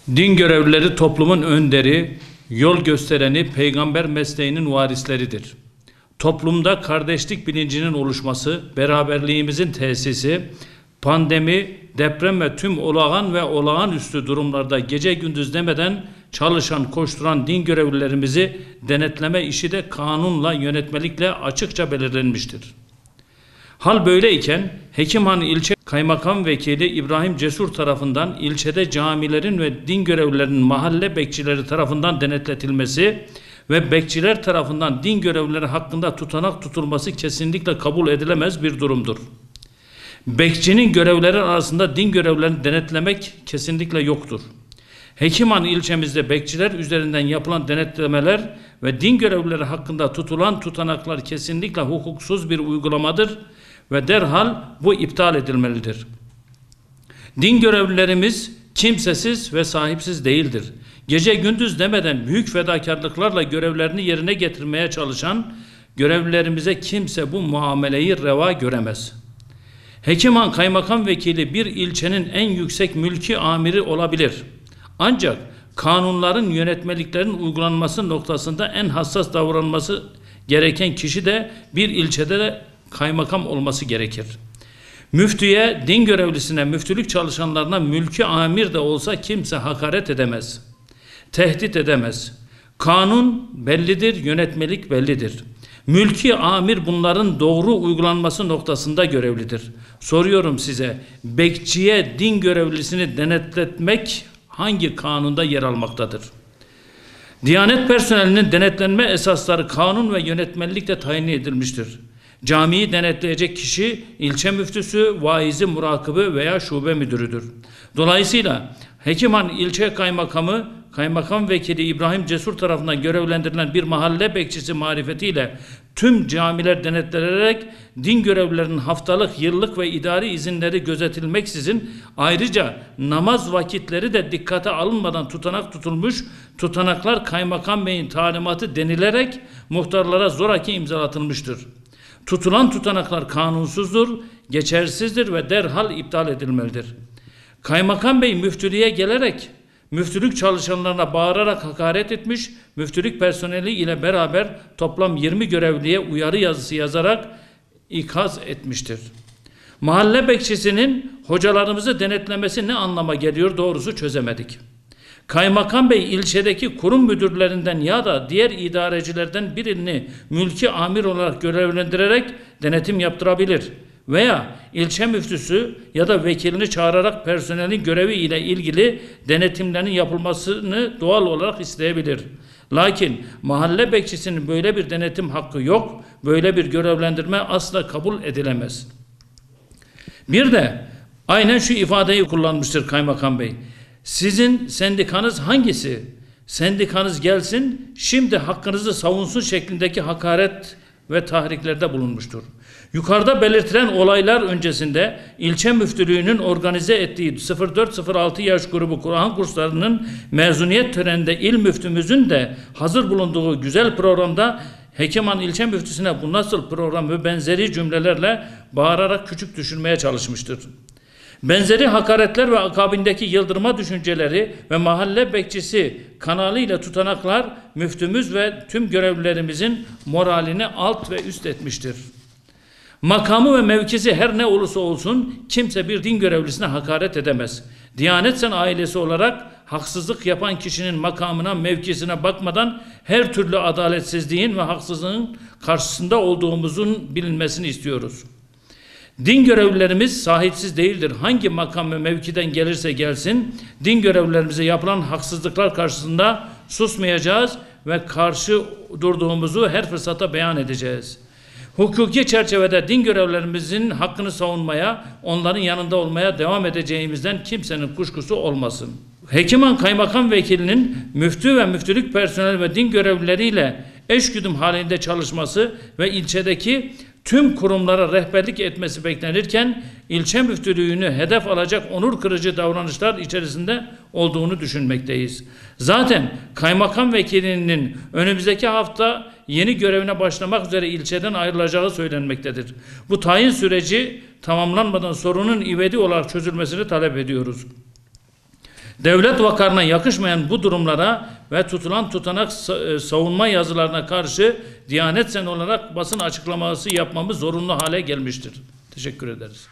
Din görevlileri toplumun önderi, yol göstereni, peygamber mesleğinin varisleridir. Toplumda kardeşlik bilincinin oluşması, beraberliğimizin tesisi, pandemi, deprem ve tüm olağan ve olağanüstü durumlarda gece gündüz demeden çalışan, koşturan din görevlilerimizi denetleme işi de kanunla, yönetmelikle açıkça belirlenmiştir. Hal böyleyken Hekimhan İlçe Kaymakam Vekili İbrahim Cesur tarafından ilçede camilerin ve din görevlilerinin mahalle bekçileri tarafından denetletilmesi ve bekçiler tarafından din görevlileri hakkında tutanak tutulması kesinlikle kabul edilemez bir durumdur. Bekçinin görevleri arasında din görevlerini denetlemek kesinlikle yoktur. Hekimhan ilçemizde bekçiler üzerinden yapılan denetlemeler ve din görevlileri hakkında tutulan tutanaklar kesinlikle hukuksuz bir uygulamadır ve derhal bu iptal edilmelidir. Din görevlilerimiz kimsesiz ve sahipsiz değildir. Gece gündüz demeden büyük fedakarlıklarla görevlerini yerine getirmeye çalışan görevlilerimize kimse bu muameleyi reva göremez. Hekimhan Kaymakam Vekili bir ilçenin en yüksek mülki amiri olabilir. Ancak kanunların, yönetmeliklerin uygulanması noktasında en hassas davranması gereken kişi de bir ilçede de kaymakam olması gerekir. Müftüye, din görevlisine, müftülük çalışanlarına mülki amir de olsa kimse hakaret edemez, tehdit edemez. Kanun bellidir, yönetmelik bellidir. Mülki amir bunların doğru uygulanması noktasında görevlidir. Soruyorum size, bekçiye din görevlisini denetletmek hangi kanunda yer almaktadır? Diyanet personelinin denetlenme esasları kanun ve yönetmelikle tayin edilmiştir. Camiyi denetleyecek kişi ilçe müftüsü, vaizi murakibı veya şube müdürüdür. Dolayısıyla Hekimhan İlçe Kaymakamı, Kaymakam Vekili İbrahim Cesur tarafından görevlendirilen bir mahalle bekçisi marifetiyle tüm camiler denetlenerek din görevlilerinin haftalık, yıllık ve idari izinleri gözetilmeksizin ayrıca namaz vakitleri de dikkate alınmadan tutanak tutulmuş, tutanaklar Kaymakam Bey'in talimatı denilerek muhtarlara zoraki imzalatılmıştır. Tutulan tutanaklar kanunsuzdur, geçersizdir ve derhal iptal edilmelidir. Kaymakam Bey müftülüğe gelerek müftülük çalışanlarına bağırarak hakaret etmiş, müftülük personeli ile beraber toplam 20 görevliye uyarı yazısı yazarak ikaz etmiştir. Mahalle bekçisinin hocalarımızı denetlemesi ne anlama geliyor doğrusu çözemedik. Kaymakam Bey ilçedeki kurum müdürlerinden ya da diğer idarecilerden birini mülki amir olarak görevlendirerek denetim yaptırabilir veya ilçe müftüsü ya da vekilini çağırarak personelin görevi ile ilgili denetimlerin yapılmasını doğal olarak isteyebilir. Lakin mahalle bekçisinin böyle bir denetim hakkı yok, böyle bir görevlendirme asla kabul edilemez. Bir de aynen şu ifadeyi kullanmıştır Kaymakam Bey. Sizin sendikanız hangisi? Sendikanız gelsin, şimdi hakkınızı savunsun şeklindeki hakaret ve tahriklerde bulunmuştur. Yukarıda belirtilen olaylar öncesinde ilçe müftülüğünün organize ettiği 04-06 yaş grubu Kur'an kurslarının mezuniyet töreninde il müftümüzün de hazır bulunduğu güzel programda Hekimhan ilçe müftüsüne bu nasıl program ve benzeri cümlelerle bağırarak küçük düşürmeye çalışmıştır. Benzeri hakaretler ve akabindeki yıldırma düşünceleri ve mahalle bekçisi kanalıyla tutanaklar müftümüz ve tüm görevlilerimizin moralini alt ve üst etmiştir. Makamı ve mevkisi her ne olursa olsun kimse bir din görevlisine hakaret edemez. Diyanet Sen ailesi olarak haksızlık yapan kişinin makamına, mevkisine bakmadan her türlü adaletsizliğin ve haksızlığın karşısında olduğumuzun bilinmesini istiyoruz. Din görevlilerimiz sahipsiz değildir. Hangi makam ve mevkiden gelirse gelsin, din görevlilerimize yapılan haksızlıklar karşısında susmayacağız ve karşı durduğumuzu her fırsatta beyan edeceğiz. Hukuki çerçevede din görevlilerimizin hakkını savunmaya, onların yanında olmaya devam edeceğimizden kimsenin kuşkusu olmasın. Hekimhan Kaymakam Vekilinin müftü ve müftülük personeli ve din görevlileriyle eşgüdüm halinde çalışması ve ilçedeki tüm kurumlara rehberlik etmesi beklenirken ilçe müftülüğünü hedef alacak onur kırıcı davranışlar içerisinde olduğunu düşünmekteyiz. Zaten kaymakam vekilinin önümüzdeki hafta yeni görevine başlamak üzere ilçeden ayrılacağı söylenmektedir. Bu tayin süreci tamamlanmadan sorunun ivedi olarak çözülmesini talep ediyoruz. Devlet vakarına yakışmayan bu durumlara ve tutulan tutanak savunma yazılarına karşı Diyanet Sen olarak basın açıklaması yapmamız zorunlu hale gelmiştir. Teşekkür ederiz.